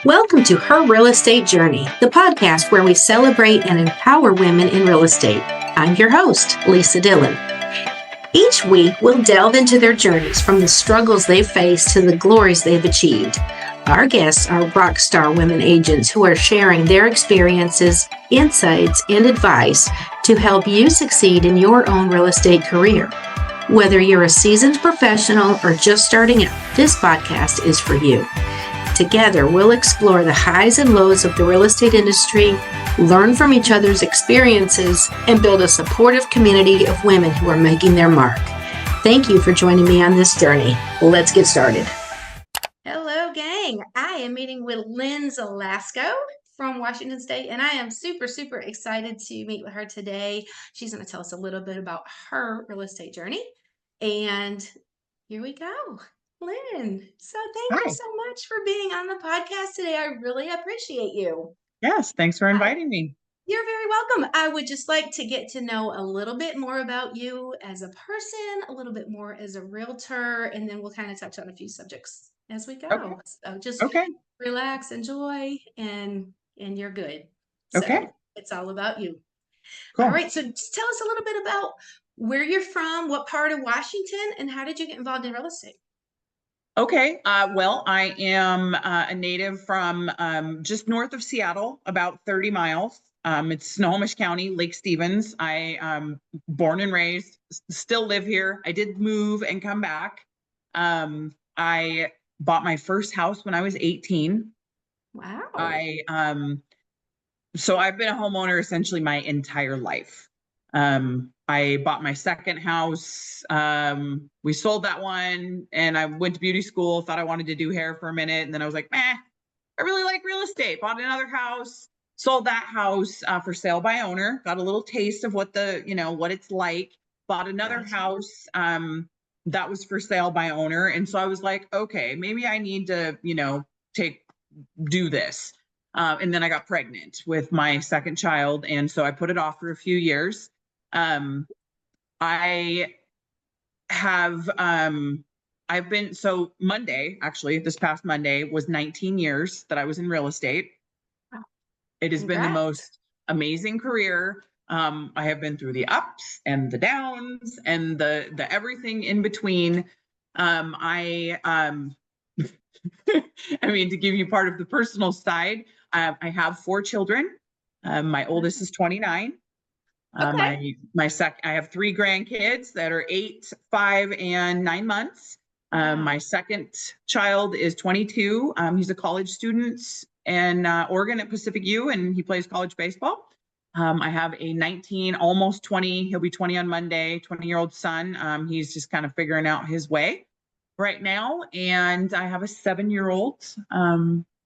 Welcome to Her Real Estate Journey, the podcast where we celebrate and empower women in real estate. I'm your host, Lisa Dillon. Each week, we'll delve into their journeys from the struggles they've faced to the glories they've achieved. Our guests are rock star women agents who are sharing their experiences, insights, and advice to help you succeed in your own real estate career. Whether you're a seasoned professional or just starting out, this podcast is for you. Together, we'll explore the highs and lows of the real estate industry, learn from each other's experiences, and build a supportive community of women who are making their mark. Thank you for joining me on this journey. Let's get started. Hello, gang. I am meeting with Lynn Zielasko from Washington State, and I am super excited to meet with her today. She's going to tell us a little bit about her real estate journey. And here we go. Lynn, so thank you so much for being on the podcast today. I really appreciate you. Yes, thanks for inviting me. You're very welcome. I would just like to get to know a little bit more about you as a person, a little bit more as a realtor, and then we'll kind of touch on a few subjects as we go. Okay. So just relax, enjoy, and you're good. So it's all about you. Cool. All right. So just tell us a little bit about where you're from, what part of Washington, and how did you get involved in real estate? Okay. Well, I am a native from just north of Seattle, about 30 miles. It's Snohomish County, Lake Stevens. I born and raised, still live here. I did move and come back. I bought my first house when I was 18. Wow. So I've been a homeowner essentially my entire life. I bought my second house. We sold that one and I went to beauty school, thought I wanted to do hair for a minute. And then I was like, I really like real estate. Bought another house, sold that house for sale by owner, got a little taste of what what it's like, bought another house that was for sale by owner. And so I was like, okay, maybe I need to, do this. And then I got pregnant with my second child. And so I put it off for a few years. Monday, actually, this past Monday was 19 years that I was in real estate. Wow. It has been the most amazing career. I have been through the ups and the downs and the everything in between. To give you part of the personal side, I have 4 children. My oldest is 29. I have 3 grandkids that are 8, 5, and 9 months. My second child is 22. He's a college student in Oregon at Pacific U, and he plays college baseball. I have a 19, almost 20. He'll be 20 on Monday, 20-year-old son. He's just kind of figuring out his way right now. And I have a 7-year-old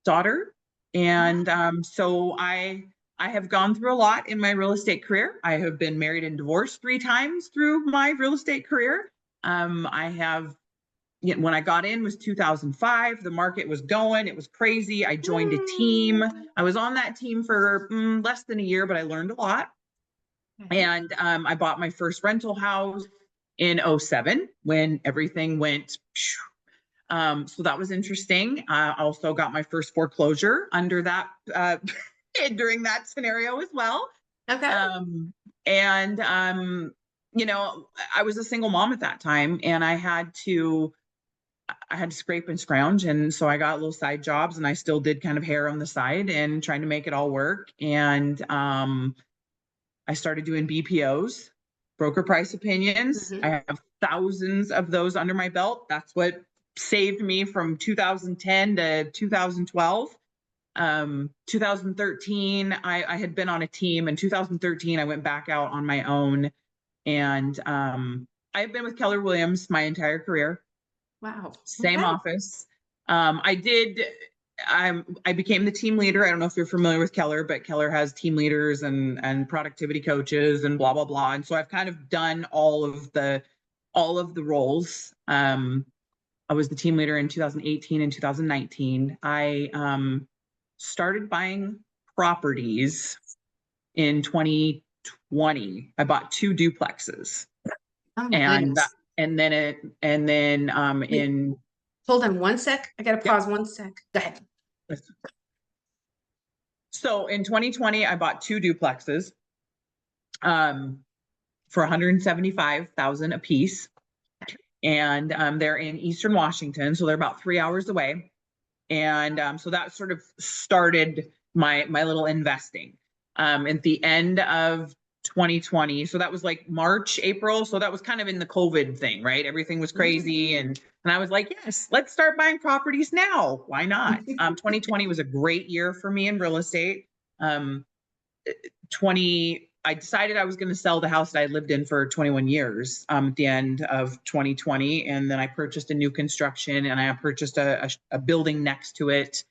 daughter. And so I have gone through a lot in my real estate career. I have been married and divorced 3 times through my real estate career. When I got in was 2005. The market was going, it was crazy. I joined a team. I was on that team for less than a year, but I learned a lot. And I bought my first rental house in 2007 when everything went. So that was interesting. I also got my first foreclosure under that during that scenario as well. Okay. I was a single mom at that time, and I had to scrape and scrounge. And so I got little side jobs, and I still did kind of hair on the side and trying to make it all work. And I started doing BPOs, broker price opinions. Mm-hmm. I have thousands of those under my belt. That's what saved me from 2010 to 2012. 2013, I had been on a team. In 2013, I went back out on my own, and I've been with Keller Williams my entire career. Wow. Same office. I became the team leader. I don't know if you're familiar with Keller, but Keller has team leaders and productivity coaches and blah, blah, blah. And so I've kind of done all of the roles. I was the team leader in 2018 and 2019. I started buying properties in 2020. I bought 2 duplexes. Oh my goodness. Hold on one sec. I got to pause 1 sec. Go ahead. So in 2020, I bought 2 duplexes for 175,000 a piece. And they're in Eastern Washington, so they're about 3 hours away. And so that sort of started my little investing. At the end of 2020, so that was like March, April. So that was kind of in the COVID thing, right? Everything was crazy, and I was like, yes, let's start buying properties now. Why not? 2020 was a great year for me in real estate. 20 I decided I was going to sell the house that I lived in for 21 years at the end of 2020. And then I purchased a new construction, and I purchased a building next to it.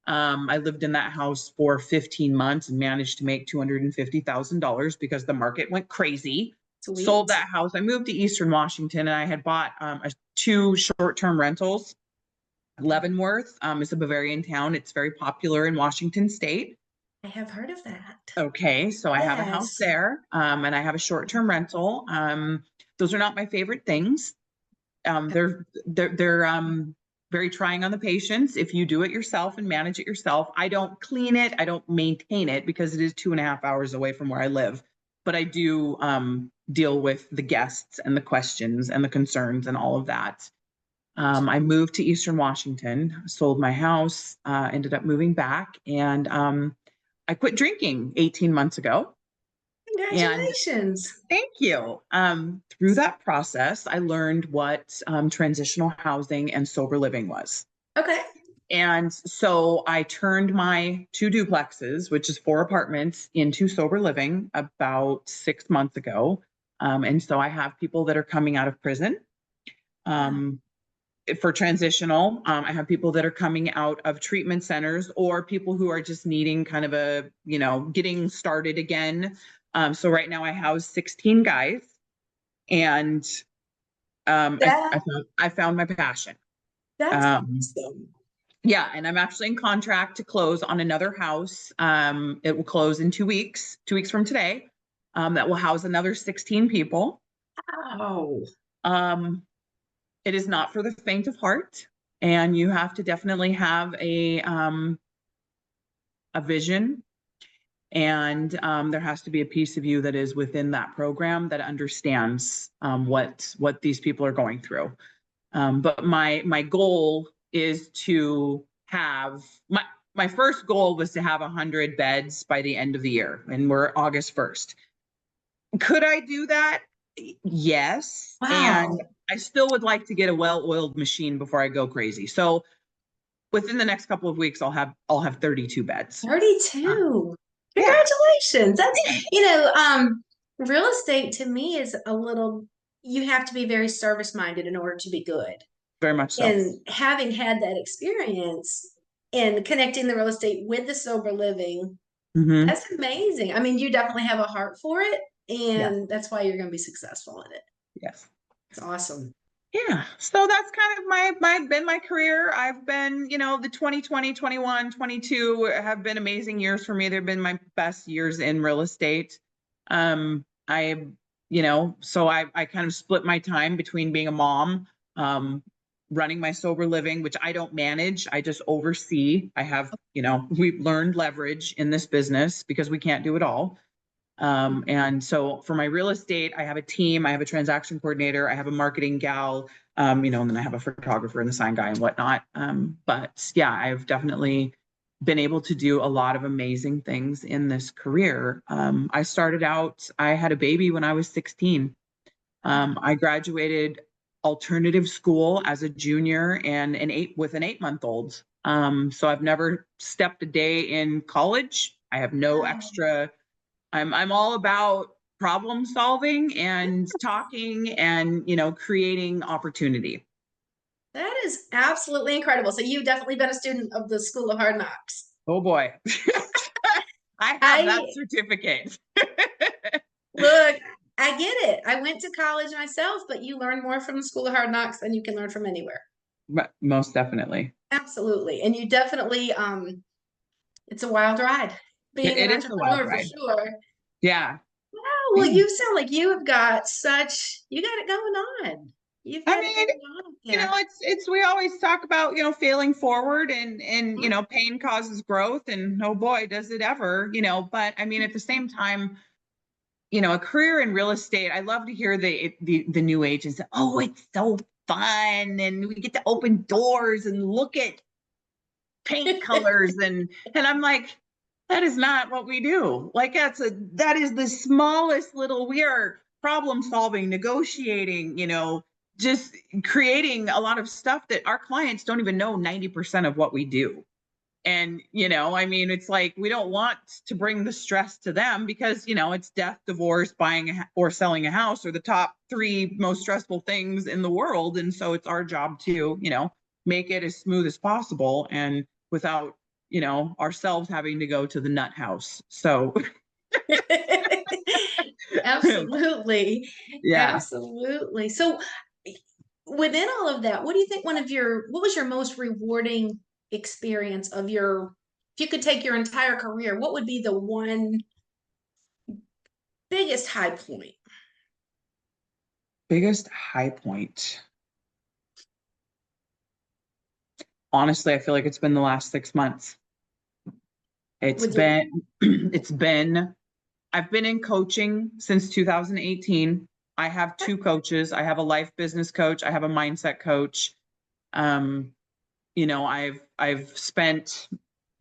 I lived in that house for 15 months and managed to make $250,000 because the market went crazy. Sweet. Sold that house. I moved to Eastern Washington, and I had bought 2 short-term rentals. Leavenworth is a Bavarian town. It's very popular in Washington State. I have heard of that. Okay, so I have a house there, and I have a short-term rental. Those are not my favorite things. They're very trying on the patience if you do it yourself and manage it yourself. I don't clean it, I don't maintain it because it is 2.5 hours away from where I live. But I do deal with the guests and the questions and the concerns and all of that. I moved to Eastern Washington, sold my house, ended up moving back, and I quit drinking 18 months ago. Congratulations. And thank you. Through that process, I learned what transitional housing and sober living was. Okay. And so I turned my 2 duplexes, which is 4 apartments, into sober living about 6 months ago. And so I have people that are coming out of prison. For transitional, I have people that are coming out of treatment centers, or people who are just needing kind of a, getting started again. So right now I house 16 guys, and I found my passion. That's awesome. Yeah, and I'm actually in contract to close on another house. It will close in 2 weeks, 2 weeks from today. That will house another 16 people. Wow. It is not for the faint of heart, and you have to definitely have a vision, and there has to be a piece of you that is within that program that understands what these people are going through. But my goal is to have my first goal was to have 100 beds by the end of the year, and we're August 1st. Could I do that? Yes. Wow. And I still would like to get a well-oiled machine before I go crazy. So within the next couple of weeks, I'll have 32 beds. 32. Congratulations. That's, real estate to me is you have to be very service-minded in order to be good. Very much so. And having had that experience and connecting the real estate with the sober living, that's amazing. I mean, you definitely have a heart for it, and that's why you're going to be successful in it. Yes. It's awesome. Yeah. So that's kind of my career. I've been, the 2020, 21, 22 have been amazing years for me. They've been my best years in real estate. So I kind of split my time between being a mom, running my sober living, which I don't manage. I just oversee. I have, we've learned leverage in this business because we can't do it all. And so for my real estate, I have a team, I have a transaction coordinator, I have a marketing gal, and then I have a photographer and the sign guy and whatnot. But yeah, I've definitely been able to do a lot of amazing things in this career. I started out, I had a baby when I was 16. I graduated alternative school as a junior and with an 8-month-old. So I've never stepped a day in college. I have no extra. I'm all about problem solving and talking and, creating opportunity. That is absolutely incredible. So you've definitely been a student of the School of Hard Knocks. Oh boy. I have that certificate. Look, I get it. I went to college myself, but you learn more from the School of Hard Knocks than you can learn from anywhere. Most definitely. Absolutely. And you definitely, it's a wild ride. Being an entrepreneur for sure. Yeah. Wow. Well, you sound like you got it going on. You've I got it mean, going on up there. we always talk about, failing forward and, pain causes growth and oh boy, does it ever, but I mean, at the same time, a career in real estate, I love to hear the new agents, oh, it's so fun and we get to open doors and look at paint colors and I'm like, that is not what we do. Like that is the smallest little, we are problem solving, negotiating, just creating a lot of stuff that our clients don't even know 90% of what we do. And, I mean, it's like, we don't want to bring the stress to them because, it's death, divorce, buying or selling a house are the top three most stressful things in the world. And so it's our job to, make it as smooth as possible and without, ourselves having to go to the nut house. So Absolutely. yeah. Absolutely. So within all of that, what do you think what was your most rewarding experience of if you could take your entire career, what would be the one biggest high point? Biggest high point. Honestly, I feel like it's been the last 6 months. It's been, I've been in coaching since 2018. I have 2 coaches. I have a life business coach. I have a mindset coach. I've spent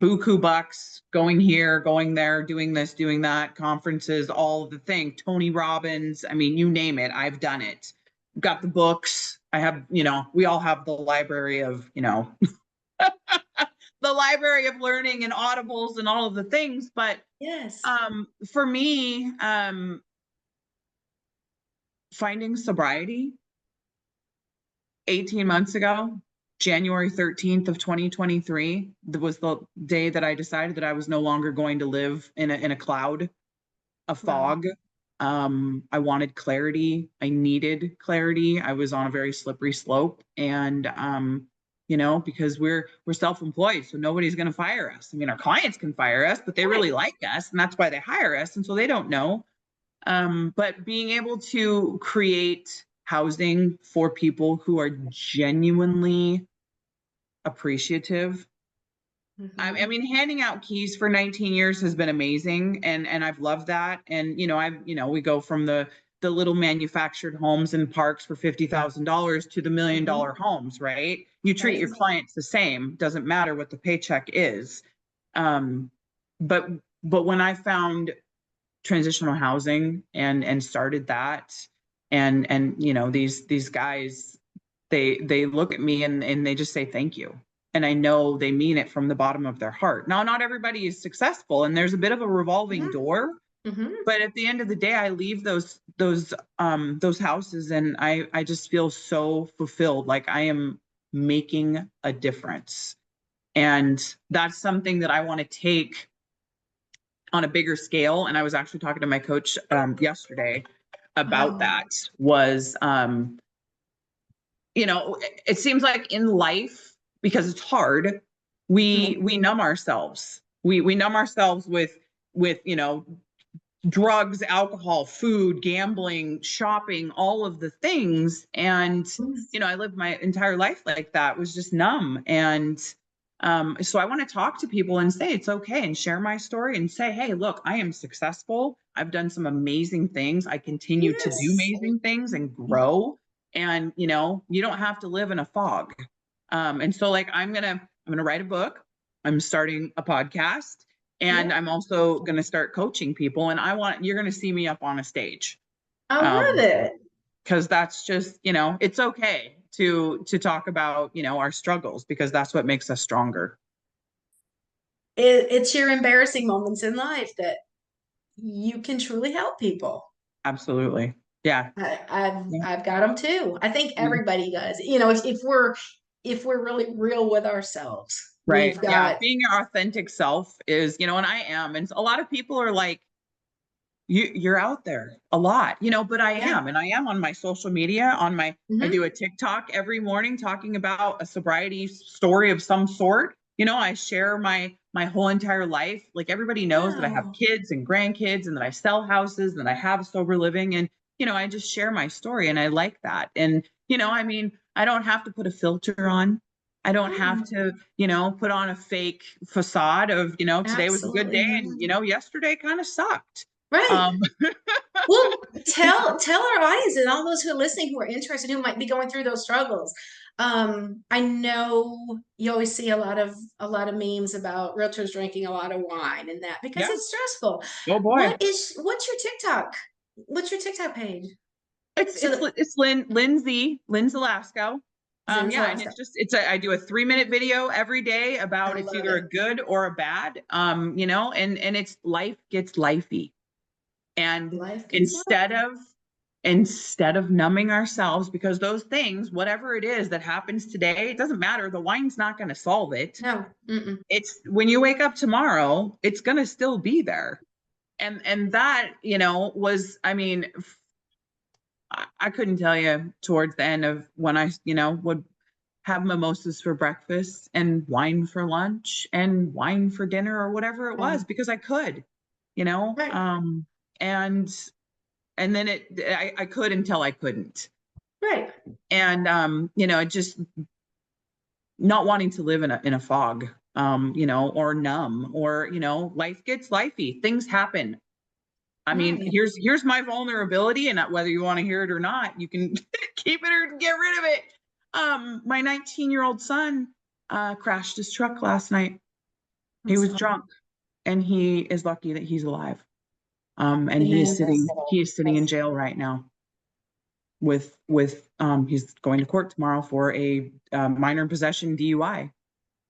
buku bucks going here, going there, doing this, doing that, conferences, all of the thing, Tony Robbins. I mean, you name it, I've done it. Got the books. I have, we all have the library of, the library of learning and audibles and all of the things. But yes, for me, finding sobriety 18 months ago, January 13th of 2023, that was the day that I decided that I was no longer going to live in a cloud, a fog. I wanted clarity. I needed clarity. I was on a very slippery slope. And because we're self-employed, so nobody's going to fire us. I mean, our clients can fire us, but they really like us, and that's why they hire us. And so they don't know. But being able to create housing for people who are genuinely appreciative. I mean, handing out keys for 19 years has been amazing, and I've loved that. And we go from the little manufactured homes and parks for $50,000 to the $1 million homes, right? You treat your clients the same, doesn't matter what the paycheck is. But when I found transitional housing and started that, and these guys, they look at me and they just say thank you. And I know they mean it from the bottom of their heart. Now, not everybody is successful, and there's a bit of a revolving door. But at the end of the day, I leave those houses and I just feel so fulfilled, like I am making a difference. And that's something that I want to take on a bigger scale. And I was actually talking to my coach yesterday about that. Was it seems like in life, because it's hard, we numb ourselves. We numb ourselves with drugs, alcohol, food, gambling, shopping, all of the things. And I lived my entire life like that, was just numb. And so I want to talk to people and say it's okay, and share my story and say, hey, look, I am successful. I've done some amazing things. I continue to do amazing things and grow. And you don't have to live in a fog. And so like I'm gonna write a book. I'm starting a podcast, and I'm also gonna start coaching people. And you're gonna see me up on a stage. I love it. Because that's just, it's okay to talk about, our struggles, because that's what makes us stronger. It's your embarrassing moments in life that you can truly help people. Absolutely. Yeah. I've got them too. I think everybody does. If we're really real with ourselves, right. We've got being your authentic self is, and I am. And a lot of people are like, you're out there a lot, but I am. And I am on my social media, I do a TikTok every morning talking about a sobriety story of some sort. I share my whole entire life. Like everybody knows that I have kids and grandkids, and that I sell houses, and that I have sober living. And I just share my story, and I like that. And, I mean, I don't have to put a filter on. I don't have to, put on a fake facade of, today was a good day Absolutely. and, yesterday kind of sucked. Right. Well, tell our audience and all those who are listening who are interested, who might be going through those struggles. I know you always see a lot of memes about realtors drinking a lot of wine and that because Yeah. it's stressful. Oh boy. What's your TikTok? What's your TikTok page? It's Lynn Zielasko. Yeah, and I do a 3-minute video every day about it's either a good or a bad. And it's life gets lifey. And instead of numbing ourselves, because those things, whatever it is that happens today, it doesn't matter. The wine's not going to solve it. No. It's when you wake up tomorrow, it's going to still be there. And that, was, I mean, I couldn't tell you towards the end of when I, would have mimosas for breakfast and wine for lunch and wine for dinner or whatever it was, because I could, Right. and then I could until I couldn't. Right. And, just not wanting to live in a fog, or numb, or, life gets lifey, things happen. I mean, here's my vulnerability, and whether you want to hear it or not, you can keep it or get rid of it. My 19-year-old son crashed his truck last night. He was drunk, and he is lucky that he's alive. And he is sitting in jail right now with he's going to court tomorrow for a minor possession DUI.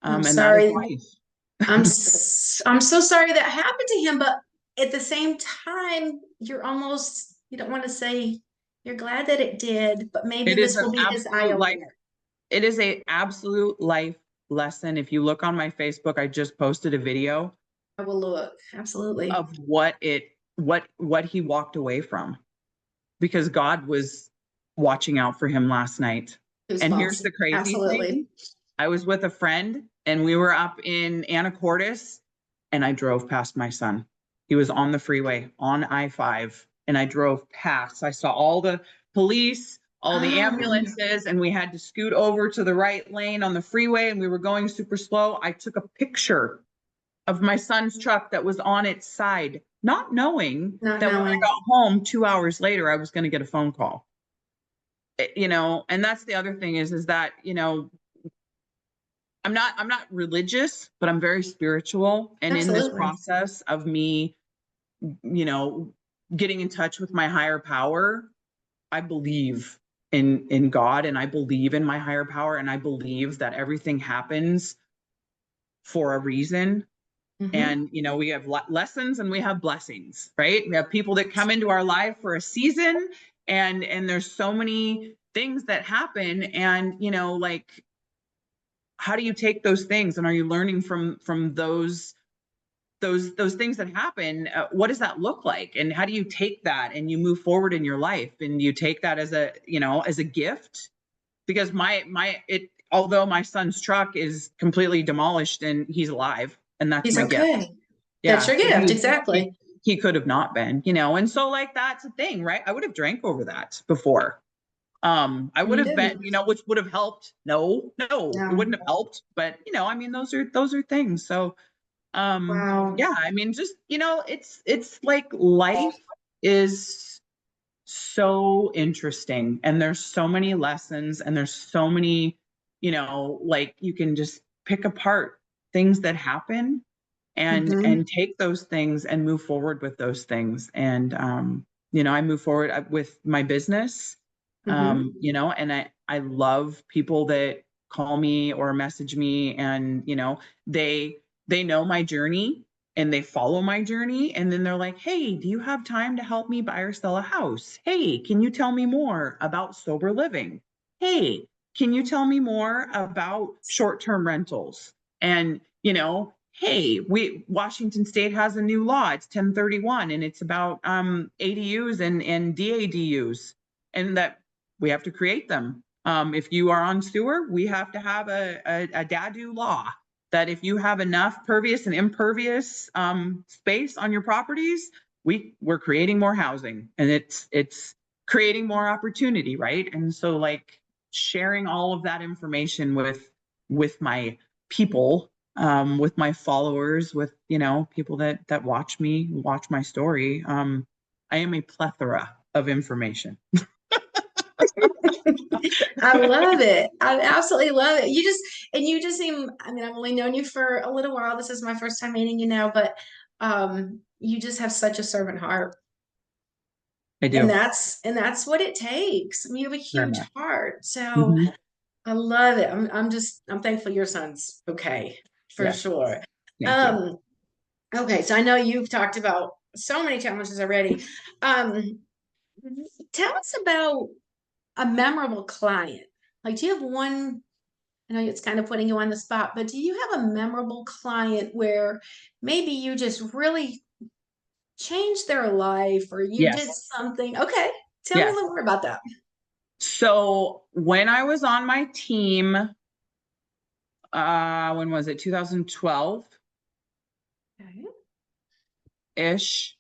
I'm and sorry. that is life. I'm so sorry that happened to him, but at the same time, you don't want to say you're glad that it did, but maybe this will be his eye opener. It is a absolute life lesson. If you look on my Facebook, I just posted a video. I will look, absolutely, of what he walked away from, because God was watching out for him last night. And here's the crazy thing. I was with a friend, and we were up in Anacortes, and I drove past my son. He was on the freeway on I-5, and I drove past. I saw all the police, all the ambulances, and we had to scoot over to the right lane on the freeway, and we were going super slow. I took a picture of my son's truck that was on its side, not knowing that when I got home 2 hours later, I was going to get a phone call. And that's the other thing is that, I'm not religious, but I'm very spiritual. And in this process of me, getting in touch with my higher power, I believe in God, and I believe in my higher power, and I believe that everything happens for a reason. And, we have lessons and we have blessings, right? We have people that come into our life for a season, and there's so many things that happen, and, how do you take those things, and are you learning from those things that happen? What does that look like? And how do you take that and you move forward in your life, and you take that as a gift? Because although my son's truck is completely demolished and he's alive, and that's my gift. Yeah, that's your gift. Exactly. He could have not been, and so that's a thing, right? I would have drank over that before. I would have been, which would have helped. No, it wouldn't have helped. But I mean, those are things. So yeah, I mean, just it's like life is so interesting, and there's so many lessons, and there's so many, you can just pick apart things that happen and take those things and move forward with those things. And I move forward with my business, and I love people that call me or message me, and they know my journey and they follow my journey, and then they're like, hey, do you have time to help me buy or sell a house? Hey, can you tell me more about sober living? Hey, can you tell me more about short-term rentals? And hey, Washington State has a new law. It's 1031, and it's about ADUs and DADUs, and that we have to create them. If you are on sewer, we have to have a DADU law, that if you have enough pervious and impervious space on your properties, we're creating more housing. And it's creating more opportunity, right? And so like sharing all of that information with my people, with my followers, with, you know, people that watch me, watch my story. I am a plethora of information. I love it. I absolutely love it. You just seem, I mean, I've only known you for a little while. This is my first time meeting you now, but you just have such a servant heart. I do. And that's what it takes. I mean, you have a Very huge much. heart. So Mm-hmm. I love it. I'm thankful your son's okay for Yes. sure. Thank you. Um, okay, so I know you've talked about so many challenges already. Um, tell us about a memorable client. Like, do you have one? I know it's kind of putting you on the spot, but do you have a memorable client where maybe you just really changed their life or you did Yes. something? Okay, tell me a Yes. little more about that. So when I was on my team, when was it? 2012 Okay. ish.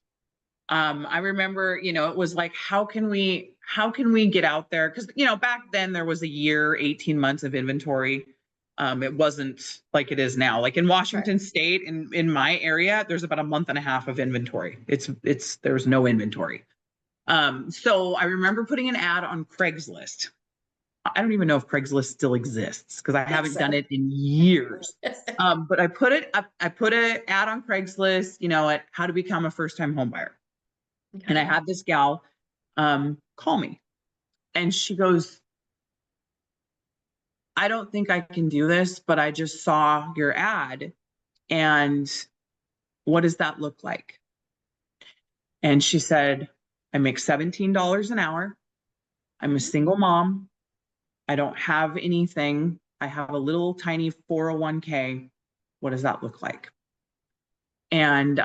I remember, you know, it was like, how can we get out there? Because, you know, back then there was a year, 18 months of inventory. It wasn't like it is now. Like in Right. Washington State, in my area, there's about a month and a half of inventory. There's no inventory. So I remember putting an ad on Craigslist. I don't even know if Craigslist still exists because I I think haven't done so. it in years. But I put an ad on Craigslist, you know, at how to become a first-time home buyer. And I Okay. had this gal call me, and she goes, I don't think I can do this, but I just saw your ad, and what does that look like? And she said, I make $17 an hour. I'm a single mom. I don't have anything. I have a little tiny 401k. What does that look like? And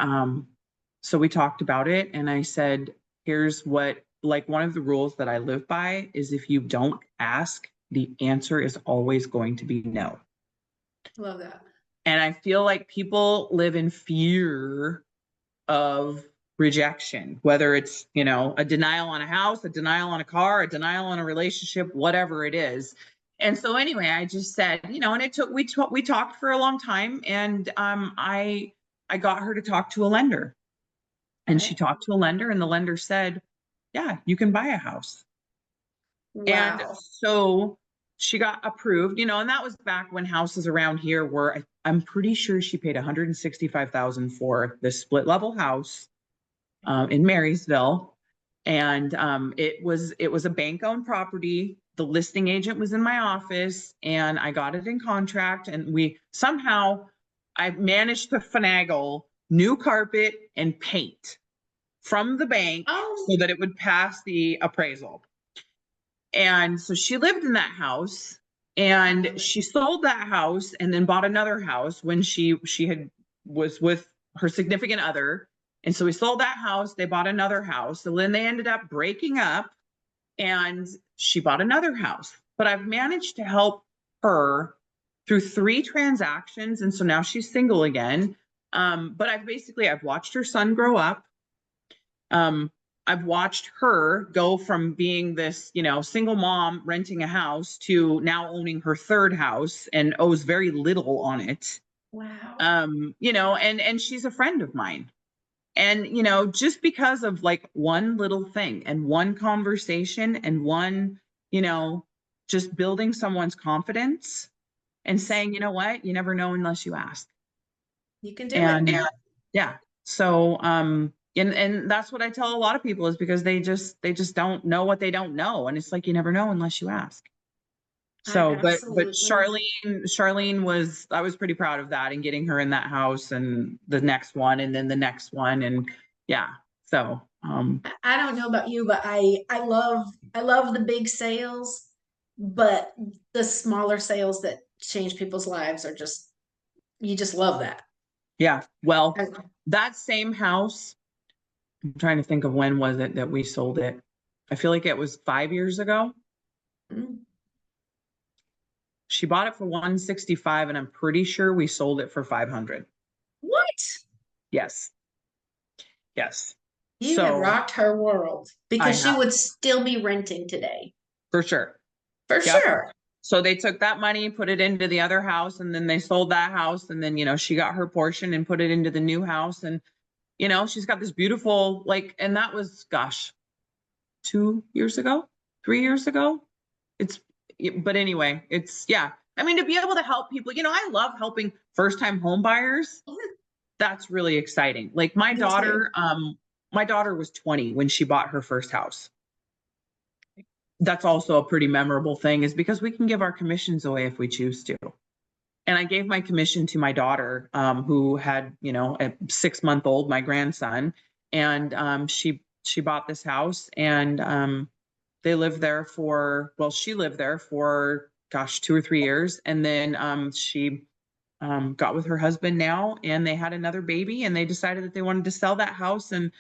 so we talked about it, and I said, here's what, like, one of the rules that I live by is if you don't ask, the answer is always going to be no. Love that. And I feel like people live in fear of rejection, whether it's, you know, a denial on a house, a denial on a car, a denial on a relationship, whatever it is. And so anyway, I just said, you know, and we talked for a long time, and I got her to talk to a lender. And she Okay. talked to a lender, and the lender said, yeah, you can buy a house. And Wow. so she got approved, you know, and that was back when houses around here were, I'm pretty sure she paid 165,000 for this split level house in Marysville. And it was a bank owned property. The listing agent was in my office, and I got it in contract, and I managed to finagle new carpet and paint from the bank Oh, so that it would pass the appraisal. And so she lived in that house, and she sold that house and then bought another house when was with her significant other. And so we sold that house, they bought another house. So then they ended up breaking up, and she bought another house. But I've managed to help her through 3 transactions. And so now she's single again. But I've watched her son grow up. Um, I've watched her go from being this, you know, single mom renting a house to now owning her 3rd house and owes very little on it. wow. You know, and she's a friend of mine. And, you know, just because of like one little thing and one conversation and one, you know, just building someone's confidence and saying, you know what, you never know unless you ask. You can do it. And yeah, so and that's what I tell a lot of people, is because they just don't know what they don't know, and it's like you never know unless you ask. I So but absolutely. Charlene was, I was pretty proud of that, and getting her in that house and the next one and then the next one, and yeah. So I don't know about you, but I love the big sales, but the smaller sales that change people's lives are just you just love that. yeah, well, Okay. that same house, I'm trying to think of when was it that we sold it. I feel like it was 5 years ago. Mm. She bought it for 165, and I'm pretty sure we sold it for 500. What? Yes. Yes. You have So rocked her world I because she have, would still be renting today. for sure. For Yep. sure. So they took that money, put it into the other house, and then they sold that house. And then, she got her portion and put it into the new house. And, she's got this beautiful, and that was, gosh, 2 years ago, 3 years ago. But anyway, yeah. I mean, to be able to help people, I love helping first time home buyers. That's really exciting. Like my Me too. daughter was 20 when she bought her first house. That's also a pretty memorable thing, is because we can give our commissions away if we choose to. And I gave my commission to my daughter, who had, a 6-month-old, my grandson, and she bought this house, and they lived there she lived there for, gosh, 2 or 3 years, and then she got with her husband now, and they had another baby, and they decided that they wanted to sell that house and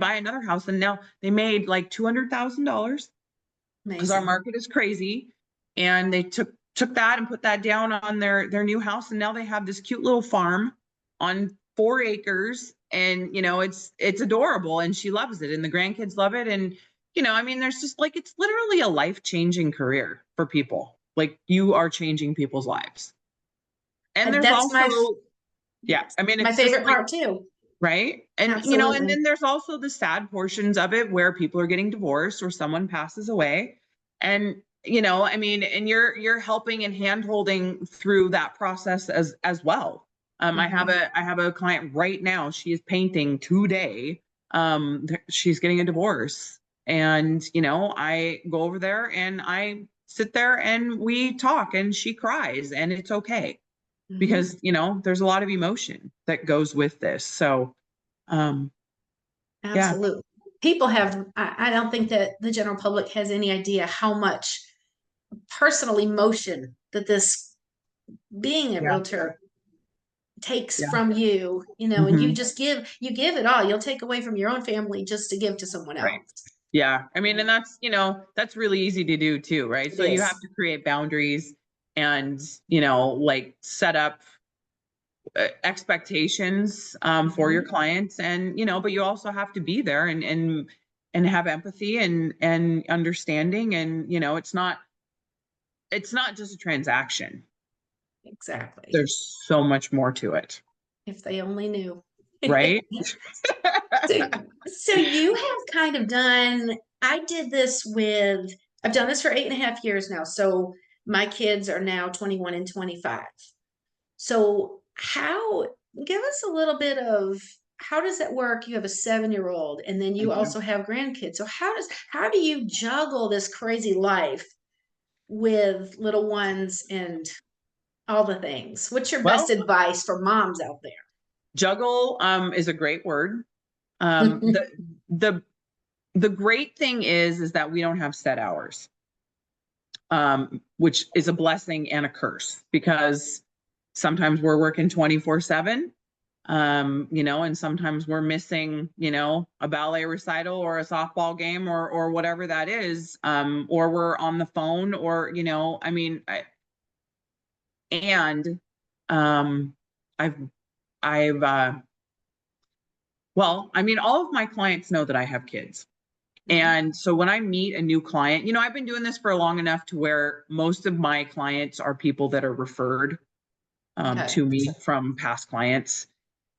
buy another house, and now they made like $200,000 because our market is crazy. And they took that and put that down on their new house, and now they have this cute little farm on 4 acres, and it's adorable, and she loves it, and the grandkids love it. And I mean, there's just it's literally a life-changing career for people. Like, you are changing people's lives. And there's That's also, yeah, I mean, my it's just favorite part too. right. And, and Absolutely. then there's also the sad portions of it where people are getting divorced or someone passes away. And, I mean, and you're helping and hand-holding through that process as well. I have a client right now. She is painting today. She's getting a divorce, and, I go over there and I sit there and we talk, and she cries, and it's okay, because, there's a lot of emotion that goes with this. So, yeah, Absolutely. People have, I don't think that the general public has any idea how much personal emotion that this being a yeah, realtor takes yeah. from you, and Hmm. you give it all. You'll take away from your own family just to give to someone Right. else. Yeah. I mean, and that's really easy to do too, right? It So you have is. to create boundaries and, set up expectations for your Mhm. clients, and, but you also have to be there and have empathy and understanding. And, it's not just a transaction. Exactly. There's so much more to it, If they only knew. right? So you have kind of done, I've done this for 8.5 years now. So my kids are now 21 and 25. So give us a little bit of how does that work? You have a 7-year-old and then you Mhm. also have grandkids. So how do you juggle this crazy life with little ones and all the things? What's your best Well, advice for moms out juggle is a great word. there? The the great thing is that we don't have set hours, which is a blessing and a curse, because sometimes we're working 24/7, and sometimes we're missing, a ballet recital or a softball game or whatever that is, or we're on the phone, or, I mean, and I've I've well, I mean, all of my clients know that I have kids. And so when I meet a new client, I've been doing this for long enough to where most of my clients are people that are referred Okay. to me from past clients.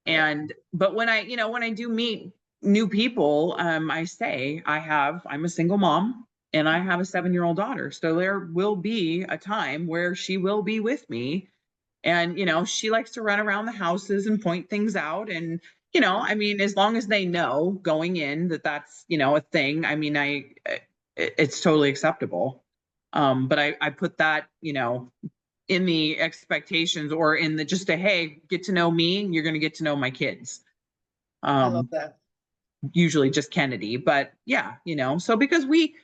Great. But when I do meet new people, I say I'm a single mom and I have a 7-year-old daughter. So there will be a time where she will be with me. And, she likes to run around the houses and point things out. And, I mean, as long as they know going in that that's, a thing, I mean, it's totally acceptable. But I put that, in the expectations, or in the just a, hey, get to know me, and you're going to get to know my kids. I love Um, that. Usually just Kennedy, but yeah, so because we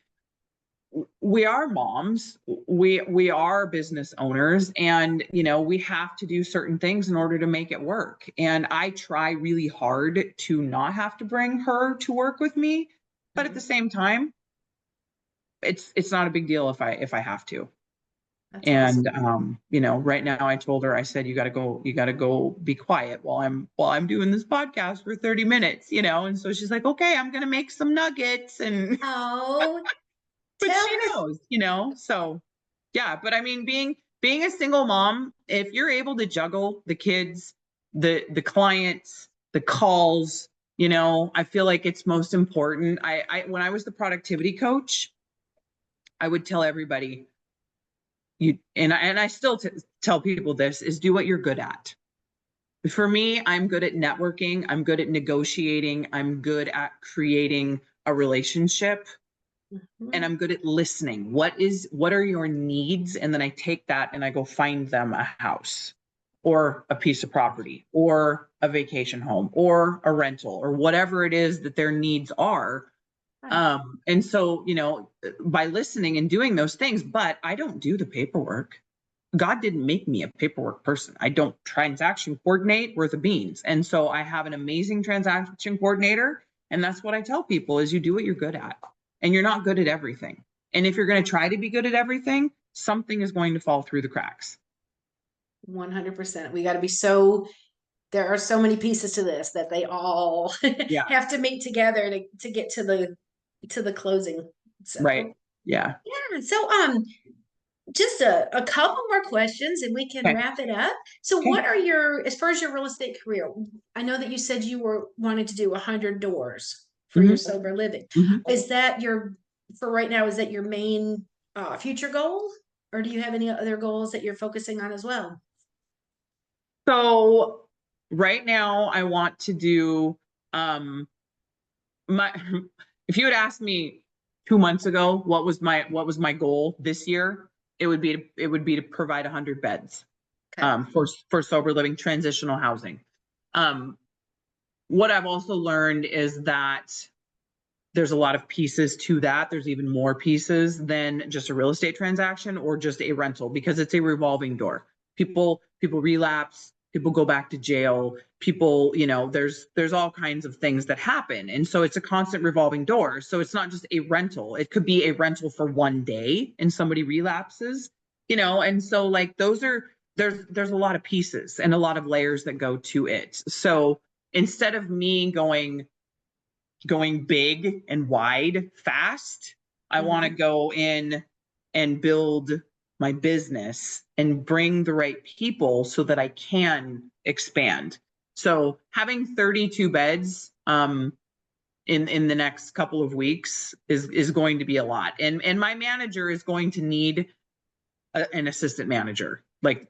are moms, we are business owners, and we have to do certain things in order to make it work. And I try really hard to not have to bring her to work with me, but at the same time, it's not a big deal if I have to. That's And, awesome. right now I told her, I said, you gotta go be quiet while I'm doing this podcast for 30 minutes, and so she's like, okay, I'm going to make some nuggets and, Oh, but tell she her. knows, so yeah, but I mean, being a single mom, if you're able to juggle the kids, the clients, the calls, I feel like it's most important. When I was the productivity coach, I would tell everybody, I still tell people this, is do what you're good at. For me, I'm good at networking. I'm good at negotiating. I'm good at creating a relationship, and I'm good at listening. What are your needs? And then I take that and I go find them a house or a piece of property or a vacation home or a rental or whatever it is that their needs are. And so, by listening and doing those things, but I don't do the paperwork. God didn't make me a paperwork person. I don't transaction coordinate worth of beans. And so I have an amazing transaction coordinator. And that's what I tell people is you do what you're good at, and you're not good at everything. And if you're going to try to be good at everything, something is going to fall through the cracks. 100%. We got to be there are so many pieces to this that they all Yeah. have to meet together to get to the closing. So, right. Yeah. Yeah. So, just a couple more questions and we can Okay. wrap it up. So Okay. what are as far as your real estate career, I know that you said you were wanting to do 100 doors for your sober living. Is that for right now, is that your main future goal? Or do you have any other goals that you're focusing on as well? So right now I want to do, my, if you had asked me 2 months ago, what was my goal this year, it would be to provide 100 beds, Okay. for sober living transitional housing. What I've also learned is that there's a lot of pieces to that. There's even more pieces than just a real estate transaction or just a rental, because it's a revolving door. People relapse, people go back to jail, people, there's all kinds of things that happen. And so it's a constant revolving door. So it's not just a rental. It could be a rental for one day and somebody relapses, and so like there's a lot of pieces and a lot of layers that go to it. So instead of me going big and wide fast, I want to go in and build my business and bring the right people so that I can expand. So having 32 beds in the next couple of weeks is going to be a lot. And my manager is going to need an assistant manager. Like,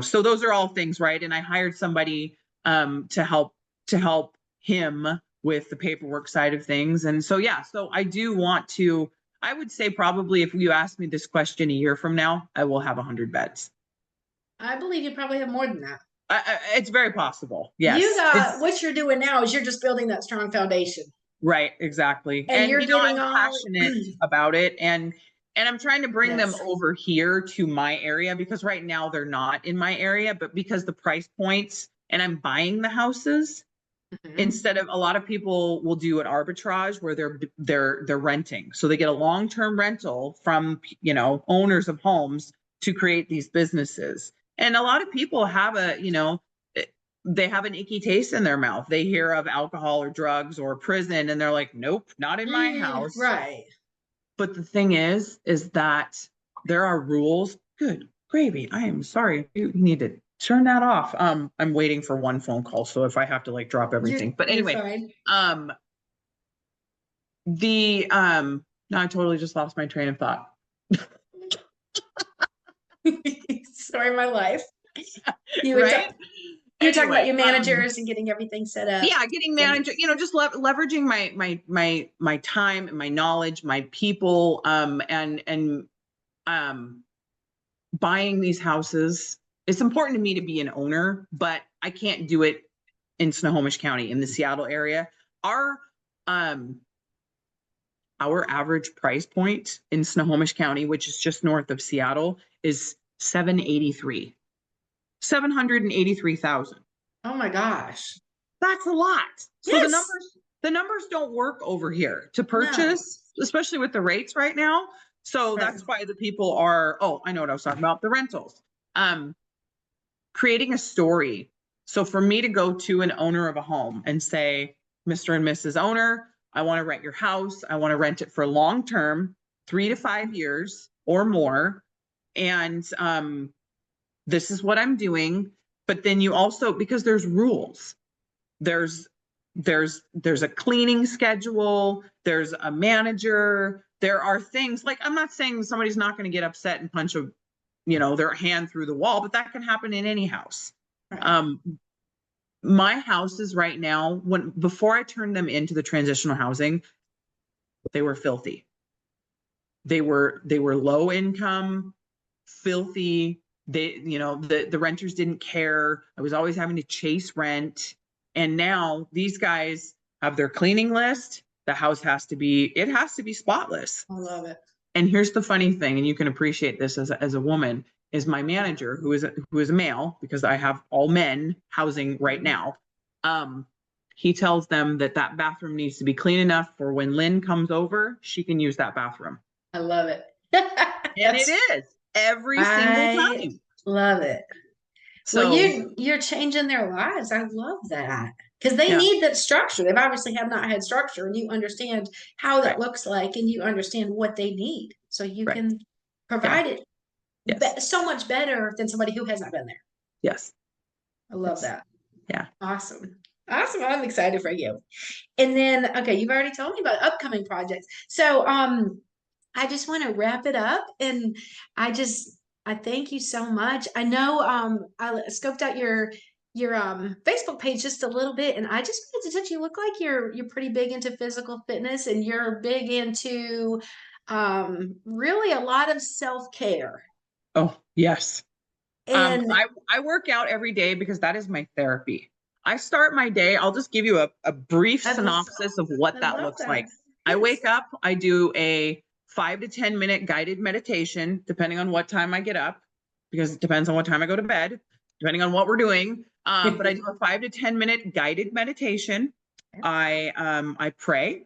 so those are all things, right? And I hired somebody to help him with the paperwork side of things. And so, yeah, so I do want to, I would say probably if you ask me this question a year from now, I will have 100 beds. I believe you probably have more than that. It's very possible. Yes. What you're doing now is you're just building that strong foundation. Right, exactly. And you're getting I'm passionate about it, and I'm trying to bring them over here to my area, because right now they're not in my area, but because the price points, and I'm buying the houses instead of, a lot of people will do an arbitrage where they're renting. So they get a long-term rental from, owners of homes to create these businesses. And a lot of people have they have an icky taste in their mouth. They hear of alcohol or drugs or prison and they're like, nope, not in my house. Right. But the thing is that there are rules. Good gravy. I am sorry. You need to turn that off. I'm waiting for one phone call. So if I have to like drop everything, but anyway, now I totally just lost my train of thought. Sorry, my life. You were right? You're talking about your managers and getting everything set up. Yeah, getting manager, just leveraging my time and my knowledge, my people, and buying these houses. It's important to me to be an owner, but I can't do it in Snohomish County, in the Seattle area. Our average price point in Snohomish County, which is just north of Seattle, is $783,000. Oh my gosh. That's a lot. So yes. the numbers don't work over here to purchase, especially with the rates right now. So that's why the people are, oh, I know what I was talking about, the rentals. Creating a story. So for me to go to an owner of a home and say, Mr. and Mrs. Owner, I want to rent your house. I want to rent it for long term, 3 to 5 years or more. And this is what I'm doing. But then you also, because there's rules, there's a cleaning schedule, there's a manager, there are things like, I'm not saying somebody's not going to get upset and punch their hand through the wall, but that can happen in any house. Right. My houses right now, before I turned them into the transitional housing, they were filthy. They were low income, filthy. The renters didn't care. I was always having to chase rent. And now these guys have their cleaning list. The house has to be spotless. I love it. And here's the funny thing, and you can appreciate this as a woman, is my manager, who is a male, because I have all men housing right now. He tells them that bathroom needs to be clean enough for when Lynn comes over, she can use that bathroom. I love it. And it is every single time. Love it. So well, you're changing their lives. I love that. Because they need that structure. They've obviously have not had structure, and you understand how that looks like, and you understand what they need. So you can provide it so much better than somebody who has not been there. Yes. I love that. Yeah. Awesome. I'm excited for you. And then, okay, you've already told me about upcoming projects. So I just want to wrap it up, and I thank you so much. I know I scoped out your Facebook page just a little bit, and I just wanted to touch. You look like you're pretty big into physical fitness, and you're big into really a lot of self-care. Oh, yes. And I work out every day because that is my therapy. I start my day, I'll just give you a brief synopsis of what that looks like. Yes. I wake up, I do a 5 to 10 minute guided meditation, depending on what time I get up, because it depends on what time I go to bed, depending on what we're doing. But I do a 5 to 10 minute guided meditation. I pray,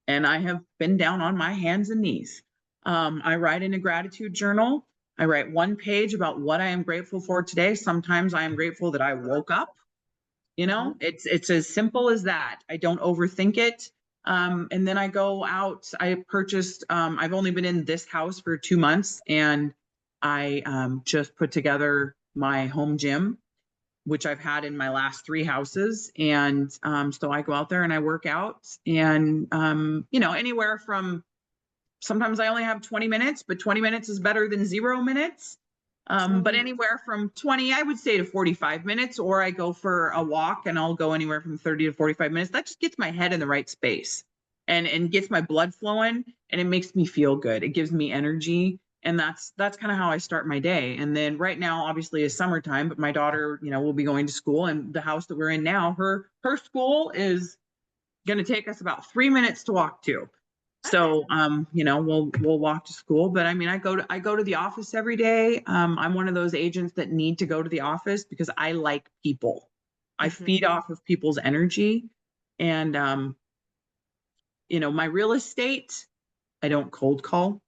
and I have been down on my hands and knees. I write in a gratitude journal. I write one page about what I am grateful for today. Sometimes I am grateful that I woke up. It's as simple as that. I don't overthink it. And then I go out. I purchased, I've only been in this house for 2 months, and I just put together my home gym, which I've had in my last 3 houses. And so I go out there and I work out, and anywhere from, sometimes I only have 20 minutes, but 20 minutes is better than 0 minutes. But anywhere from 20, I would say, to 45 minutes, or I go for a walk, and I'll go anywhere from 30 to 45 minutes. That just gets my head in the right space and gets my blood flowing, and it makes me feel good. It gives me energy. And that's kind of how I start my day. And then right now, obviously, is summertime, but my daughter, will be going to school, and the house that we're in now, her school is going to take us about 3 minutes to walk to. So, we'll walk to school, but I mean, I go to the office every day. I'm one of those agents that need to go to the office because I like people. I feed off of people's energy, and, my real estate, I don't cold call.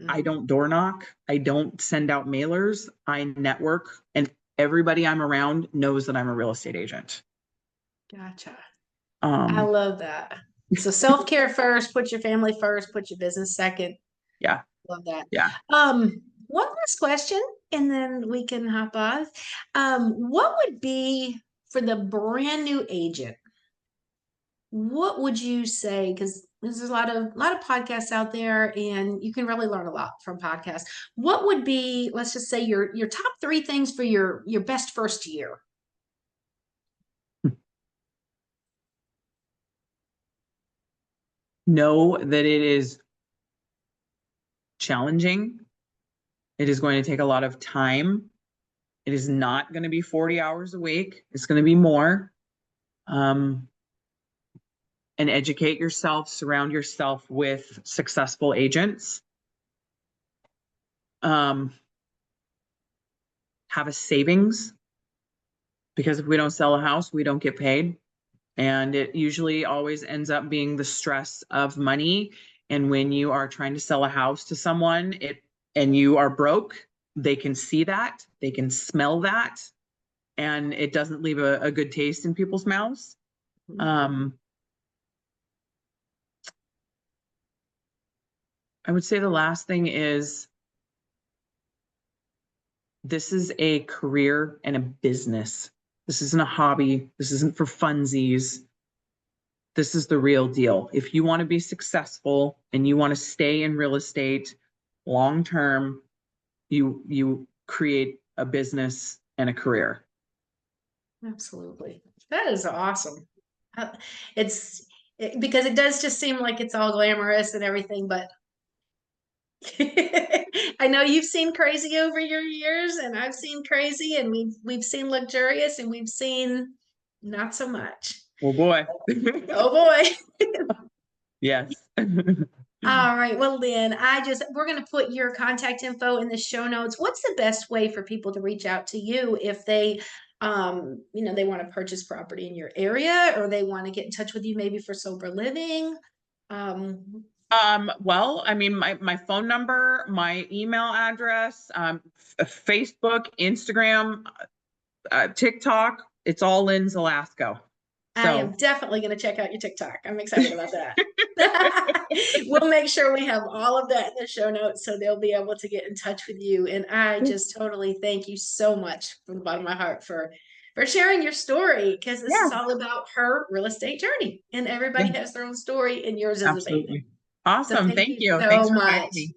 I don't door knock. I don't send out mailers. I network, and everybody I'm around knows that I'm a real estate agent. Gotcha. I love that. So self-care first, put your family first, put your business second. Yeah. Love that. Yeah. One last question, and then we can hop off. What would be, for the brand new agent, what would you say? Because there's a lot of podcasts out there, and you can really learn a lot from podcasts. What would be, let's just say, your top 3 things for your best first year? Know that it is challenging. It is going to take a lot of time. It is not going to be 40 hours a week. It's going to be more. And educate yourself, surround yourself with successful agents. Have a savings, because if we don't sell a house, we don't get paid. And it usually always ends up being the stress of money And when you are trying to sell a house to someone, and you are broke, they can see that, they can smell that, and it doesn't leave a good taste in people's mouths. I would say the last thing is, this is a career and a business. This isn't a hobby. This isn't for funsies. This is the real deal. If you want to be successful and you want to stay in real estate long term, you create a business and a career. Absolutely. That is awesome. Because it does just seem like it's all glamorous and everything, but I know you've seen crazy over your years, and I've seen crazy, and we've seen luxurious, and we've seen not so much. Oh boy. Oh boy. Yes. All right. Well, Lynn, we're going to put your contact info in the show notes. What's the best way for people to reach out to you if they, they want to purchase property in your area, or they want to get in touch with you maybe for sober living? Well, I mean, my phone number, my email address, Facebook, Instagram, TikTok, it's all Lynn Zielasko. I am definitely going to check out your TikTok. I'm excited about that. We'll make sure we have all of that in the show notes so they'll be able to get in touch with you. And I just totally thank you so much from the bottom of my heart for sharing your story, because this is all about her real estate journey, and everybody has their own story, and yours is the same. Awesome. So thank you. So Thanks for much. me.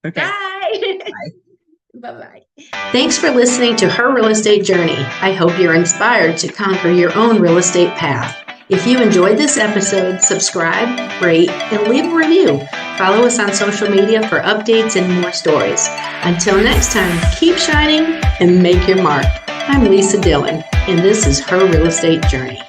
Okay. Bye. Bye. Bye-bye. Thanks for listening to Her Real Estate Journey. I hope you're inspired to conquer your own real estate path. If you enjoyed this episode, subscribe, rate, and leave a review. Follow us on social media for updates and more stories. Until next time, keep shining and make your mark. I'm Lisa Dillon, and this is Her Real Estate Journey.